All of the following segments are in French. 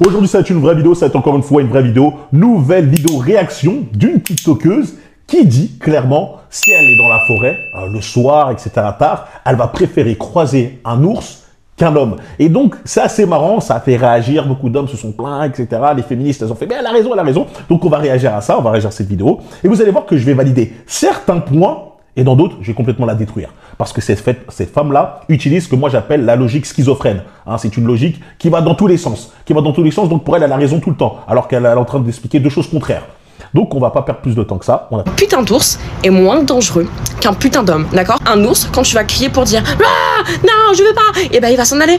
Aujourd'hui, ça va être une vraie vidéo, ça va être encore une fois une vraie vidéo. Nouvelle vidéo réaction d'une TikTokeuse qui dit clairement, si elle est dans la forêt, le soir, etc., tard, elle va préférer croiser un ours qu'un homme. Et donc, c'est assez marrant, ça a fait réagir, beaucoup d'hommes se sont plaints, etc. Les féministes, elles ont fait, mais elle a raison, elle a raison. Donc, on va réagir à ça, on va réagir à cette vidéo. Et vous allez voir que je vais valider certains points, et dans d'autres, je vais complètement la détruire. Parce que cette femme-là utilise ce que moi j'appelle la logique schizophrène. Hein, c'est une logique qui va dans tous les sens. Donc pour elle, elle a raison tout le temps. Alors qu'elle est en train d'expliquer deux choses contraires. Donc on va pas perdre plus de temps que ça. Un putain d'ours est moins dangereux qu'un putain d'homme, d'accord? Un ours, quand tu vas crier pour dire « Ah, non, je veux pas !» et ben il va s'en aller.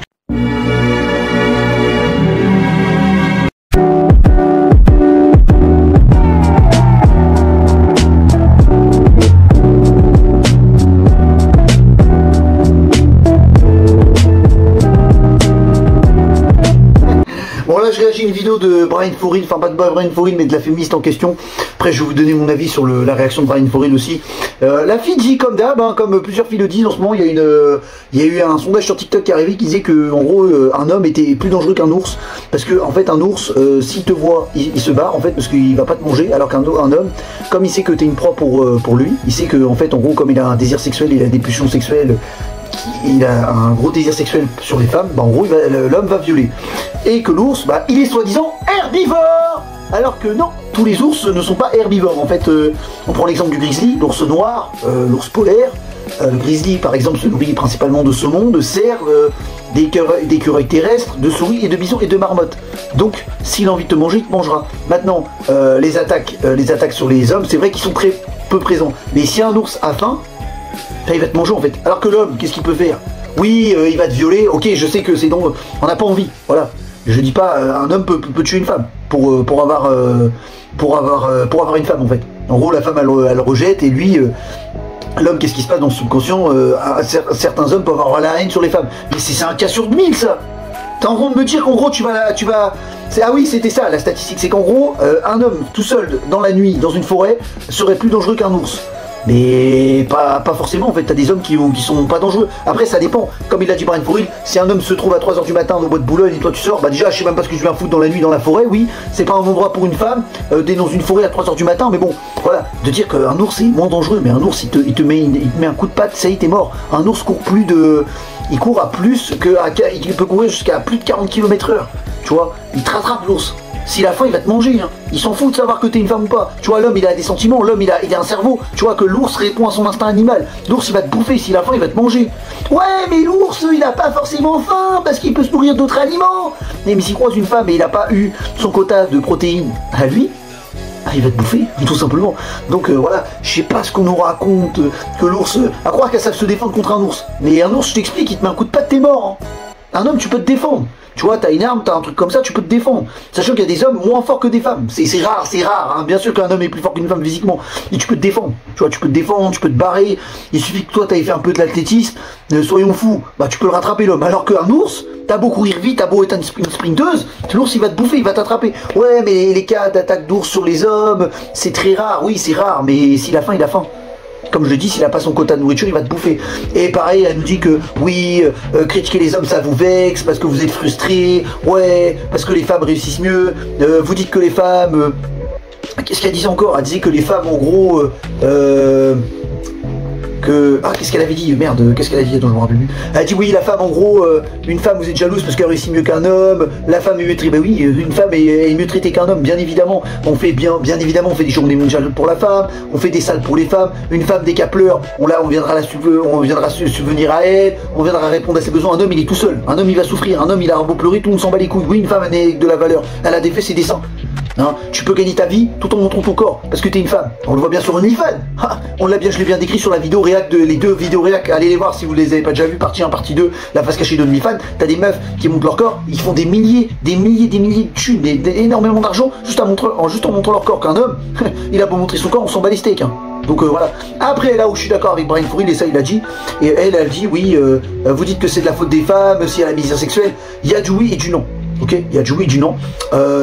Bon là je réagis à une vidéo de Bryan For Real, enfin pas de Bryan For Real mais de la féministe en question. Après je vais vous donner mon avis sur la réaction de Bryan For Real aussi. La fille dit comme d'hab, hein, comme plusieurs filles le disent en ce moment, il y a eu un sondage sur TikTok qui est arrivé qui disait que en gros un homme était plus dangereux qu'un ours. Parce que en fait un ours, s'il te voit, il se barre en fait parce qu'il va pas te manger, alors qu'un homme, comme il sait que t'es une proie pour lui, il sait que en fait en gros comme il a un désir sexuel, il a des pulsions sexuelles, il a un gros désir sexuel sur les femmes, bah en gros l'homme va violer. Et que l'ours, bah il est soi-disant herbivore. Alors que non, tous les ours ne sont pas herbivores. En fait, on prend l'exemple du grizzly, l'ours noir, l'ours polaire. Le grizzly par exemple se nourrit principalement de saumon, de cerfs, d'écureuils terrestres, de souris et de bisons et de marmottes. Donc s'il a envie de te manger, il te mangera. Maintenant, les attaques sur les hommes, c'est vrai qu'ils sont très peu présents. Mais si un ours a faim, il va te manger en fait. Alors que l'homme, qu'est-ce qu'il peut faire? Oui, il va te violer, ok, je sais que c'est donc... On n'a pas envie, voilà. Je dis pas, un homme peut tuer une femme pour avoir une femme en fait. En gros, la femme, elle rejette et lui... L'homme, qu'est-ce qui se passe dans le subconscient? Certains hommes peuvent avoir la haine sur les femmes. Mais c'est un cas sur 1000 ça. T'es en train de me dire qu'en gros tu vas... Ah oui, c'était ça la statistique, c'est qu'en gros, un homme tout seul dans la nuit, dans une forêt, serait plus dangereux qu'un ours. Mais pas forcément en fait, t'as des hommes qui sont pas dangereux. Après ça dépend, comme il a dit Bryan For Real, si un homme se trouve à 3 h du matin au bois de Boulogne et toi tu sors, bah déjà je sais même pas ce que je viens foutre dans la nuit dans la forêt, oui, c'est pas un endroit pour une femme, d'être dans une forêt à 3 h du matin, mais bon, voilà, de dire qu'un ours est moins dangereux, mais un ours il te met un coup de patte, ça y est t'es mort. Un ours court plus de... Il court à plus que... Il peut courir jusqu'à plus de 40 km/h, tu vois, il te rattrape l'ours. S'il a faim, il va te manger, hein. Il s'en fout de savoir que t'es une femme ou pas. Tu vois, l'homme, il a des sentiments, l'homme, il a un cerveau. Tu vois que l'ours répond à son instinct animal. L'ours, il va te bouffer, s'il a faim, il va te manger. Ouais, mais l'ours, il a pas forcément faim, parce qu'il peut se nourrir d'autres aliments. Mais s'il croise une femme et il a pas eu son quota de protéines à lui, il va te bouffer, tout simplement. Donc voilà, je sais pas ce qu'on nous raconte, que l'ours... À croire qu'elles savent se défendre contre un ours. Mais un ours, je t'explique, il te met un coup de patte, t'es mort, hein. Un homme, tu peux te défendre. Tu vois, t'as une arme, t'as un truc comme ça, tu peux te défendre. Sachant qu'il y a des hommes moins forts que des femmes. C'est rare, hein. Bien sûr qu'un homme est plus fort qu'une femme physiquement. Et tu peux te défendre. Tu vois, tu peux te défendre, tu peux te barrer. Il suffit que toi, t'aies fait un peu de l'athlétisme. Soyons fous. Bah, tu peux le rattraper, l'homme. Alors qu'un ours, t'as beau courir vite, t'as beau être une sprinteuse, l'ours, il va te bouffer, il va t'attraper. Ouais, mais les cas d'attaque d'ours sur les hommes, c'est très rare. Oui, c'est rare, mais s'il a faim, il a faim. Comme je le dis, s'il n'a pas son quota de nourriture, il va te bouffer. Et pareil, elle nous dit que oui, critiquer les hommes, ça vous vexe, parce que vous êtes frustrés, ouais, parce que les femmes réussissent mieux. Vous dites que les femmes... Qu'est-ce qu'elle disait encore? Elle disait que les femmes, en gros... qu'est-ce qu'elle avait dit? Merde, qu'est-ce qu'elle a dit? Attends, je me rappelle plus. Elle a dit oui, la femme, en gros, une femme, vous êtes jalouse parce qu'elle réussit mieux qu'un homme. La femme est mieux traitée. Bah oui, une femme est mieux traitée qu'un homme, bien évidemment. On fait bien évidemment, on fait des journées mondiales pour la femme, on fait des salles pour les femmes. Une femme, dès qu'elle pleure, on viendra subvenir à elle, on viendra répondre à ses besoins. Un homme, il est tout seul. Un homme, il va souffrir. Un homme, il a un beau pleurer, tout le monde s'en bat les couilles. Oui, une femme, elle est de la valeur. Elle a des fesses et des seins. Hein, tu peux gagner ta vie tout en montrant ton corps parce que t'es une femme. On le voit bien sur OnlyFans. Je l'ai bien décrit sur la vidéo réac les deux vidéos réac. Allez les voir si vous les avez pas déjà vues. Partie 1, partie 2, la face cachée d'OnlyFans. T'as des meufs qui montrent leur corps. Ils font des milliers de thunes, énormément d'argent juste en montrant leur corps. Qu'un homme, il a beau montrer son corps, on s'en bat les steaks. Hein. Donc voilà. Après, là où je suis d'accord avec Bryan For Real, et ça il a dit, et elle dit oui, vous dites que c'est de la faute des femmes, s'il y a la misère sexuelle, il y a du oui et du non. ok? Il y a du oui, du non.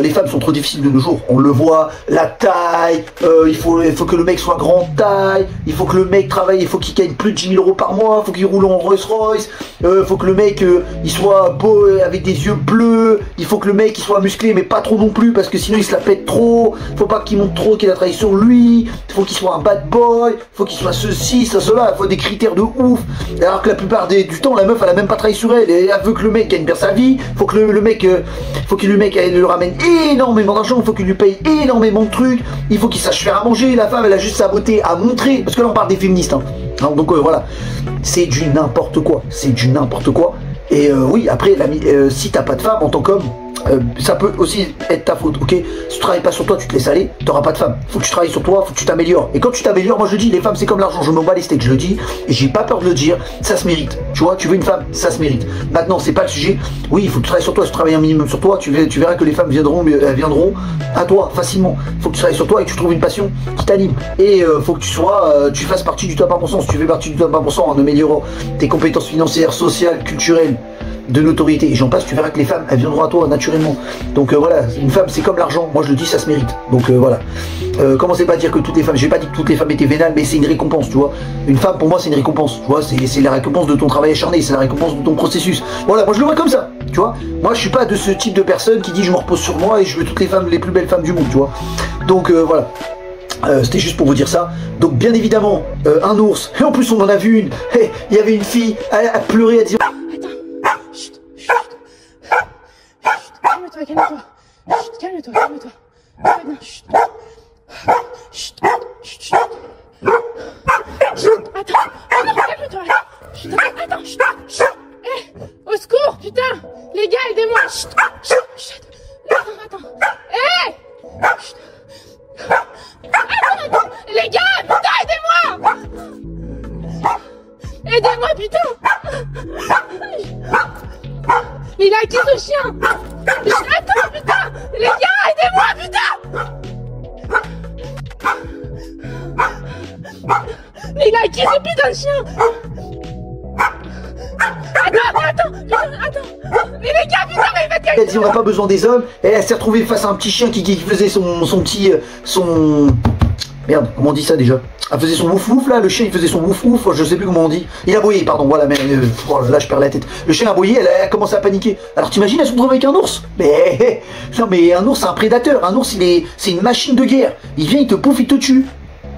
Les femmes sont trop difficiles de nos jours, on le voit, la taille, il faut que le mec soit grand taille, il faut que le mec travaille, il faut qu'il gagne plus de 10 000 € par mois, il faut qu'il roule en Rolls Royce, il faut que le mec il soit beau avec des yeux bleus, il faut que le mec il soit musclé mais pas trop non plus parce que sinon il se la pète trop, faut pas qu'il montre trop qu'il a travaillé sur lui, il faut qu'il soit un bad boy, il faut qu'il soit ceci, ça, cela, il faut des critères de ouf, alors que la plupart du temps la meuf elle a même pas travaillé sur elle, et elle veut que le mec gagne bien sa vie, faut que le mec elle lui ramène énormément d'argent, il faut qu'il lui paye énormément de trucs, il faut qu'il sache faire à manger, la femme elle a juste sa beauté à montrer, parce que là on parle des féministes hein. Donc voilà, c'est du n'importe quoi, c'est du n'importe quoi. Et oui, après, si t'as pas de femme en tant qu'homme, ça peut aussi être ta faute, ok? Si tu travailles pas sur toi, tu te laisses aller, t'auras pas de femme. Faut que tu travailles sur toi, faut que tu t'améliores. Et quand tu t'améliores, moi je dis, les femmes c'est comme l'argent, je m'en bats les steaks, je le dis, et j'ai pas peur de le dire, ça se mérite. Tu vois, tu veux une femme, ça se mérite. Maintenant, c'est pas le sujet. Oui, il faut que tu travailles sur toi, si tu travailles un minimum sur toi, tu verras que les femmes viendront à toi facilement. Faut que tu travailles sur toi et que tu trouves une passion qui t'anime. Et faut que tu fasses partie du top 1%. Si tu fais partie du top 1% en améliorant tes compétences financières, sociales, culturelles, de notoriété, et j'en passe, tu verras que les femmes elles viendront à toi naturellement. Donc voilà, une femme c'est comme l'argent, moi je le dis, ça se mérite. Donc voilà, commencez pas à dire que toutes les femmes, j'ai pas dit que toutes les femmes étaient vénales, mais c'est une récompense, tu vois. Une femme pour moi c'est une récompense, tu vois, c'est la récompense de ton travail acharné, c'est la récompense de ton processus. Voilà, moi je le vois comme ça, tu vois. Moi je suis pas de ce type de personne qui dit je me repose sur moi et je veux toutes les femmes, les plus belles femmes du monde, tu vois. Donc voilà. C'était juste pour vous dire ça. Donc bien évidemment, un ours, et en plus on en a vu une, il y avait une fille, elle pleurait, elle disait calme-toi. Chut, calme-toi, calme-toi. Chut. Chut. Chut. Chut. Attends. Oh non, calme-toi. Chut. Attends. Chut. Eh, au secours, putain. Les gars, aidez-moi. Chut. Chut. Attends. Eh. Chut. Attends. Les gars, putain, aidez-moi. Aidez-moi, putain. Mais il a qui ce chien? Attends, putain! Les gars, aidez-moi, putain! Mais il a qui ce putain de chien? Attends! Mais les gars, putain, mais faites quelque chose! Elle dit on n'a pas besoin des hommes, et elle s'est retrouvée face à un petit chien qui faisait son... Merde, comment on dit ça déjà? Elle faisait son ouf ouf là, le chien il faisait son ouf ouf, je sais plus comment on dit. Il a aboyé, pardon, voilà, mais là je perds la tête. Le chien a aboyé, elle a commencé à paniquer. Alors t'imagines, elle se retrouve avec un ours? Mais non, mais un ours c'est un prédateur, un ours c'est une machine de guerre. Il vient, il te pouffe, il te tue.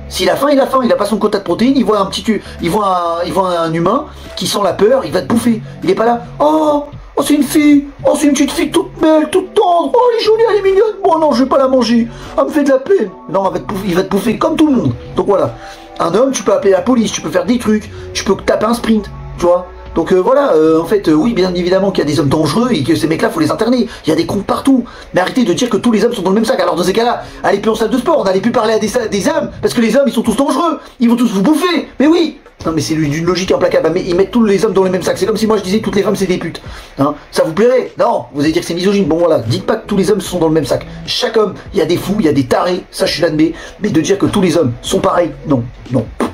S'il a faim, il a faim, il a pas son quota de protéines, il voit un humain qui sent la peur, il va te bouffer. Il est pas là. Oh, c'est une fille. Oh, c'est une petite fille toute belle, toute tendre. Oh, elle est jolie, elle est mignonne. Bon, non, je vais pas la manger. Elle me fait de la peine. Non, il va te bouffer comme tout le monde. Donc voilà. Un homme, tu peux appeler la police, tu peux faire des trucs, tu peux taper un sprint, tu vois. Donc voilà, en fait, oui, bien évidemment qu'il y a des hommes dangereux et que ces mecs-là, faut les interner. Il y a des cons partout. Mais arrêtez de dire que tous les hommes sont dans le même sac. Alors dans ces cas-là, allez plus en salle de sport, on n'allait plus parler à des hommes, parce que les hommes, ils sont tous dangereux. Ils vont tous vous bouffer. Mais oui. Non mais c'est d'une logique implacable, mais ils mettent tous les hommes dans le même sac. C'est comme si moi je disais toutes les femmes c'est des putes. Hein, ça vous plairait? Non, vous allez dire que c'est misogyne. Bon voilà, dites pas que tous les hommes sont dans le même sac. Chaque homme, il y a des fous, il y a des tarés, ça je l'admets. Mais de dire que tous les hommes sont pareils, non.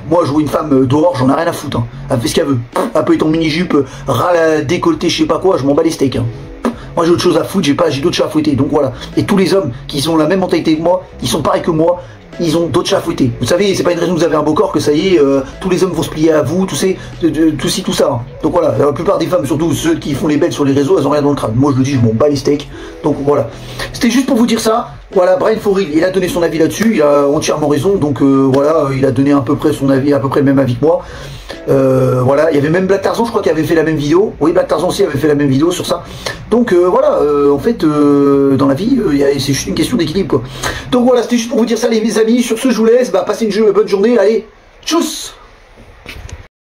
Moi je vois une femme dehors, j'en ai rien à foutre. Hein. Elle fait ce qu'elle veut. Elle peut être en mini-jupe, ras décolleté, je sais pas quoi, je m'en bats les steaks. Hein. Moi j'ai autre chose à foutre, j'ai d'autres chats à fouetter. Donc voilà. Et tous les hommes qui ont la même mentalité que moi, ils sont pareils que moi. Ils ont d'autres chats à fouetter. Vous savez, c'est pas une raison que vous avez un beau corps que ça y est, tous les hommes vont se plier à vous, tout ça. Hein. Donc voilà, la plupart des femmes, surtout ceux qui font les belles sur les réseaux, elles ont rien dans le crâne. Moi je le dis, je m'en bats les steaks. Donc voilà. C'était juste pour vous dire ça. Voilà, Bryan Forel, il a donné son avis là-dessus, il a entièrement raison, donc voilà, il a donné à peu près son avis, à peu près le même avis que moi. Voilà, il y avait même Black Tarzan, je crois, qui avait fait la même vidéo. Oui, Black Tarzan aussi avait fait la même vidéo sur ça. Donc voilà, en fait, dans la vie, c'est juste une question d'équilibre, quoi. Donc voilà, c'était juste pour vous dire ça, les amis. Sur ce, je vous laisse, passez une bonne journée, allez, tchuss!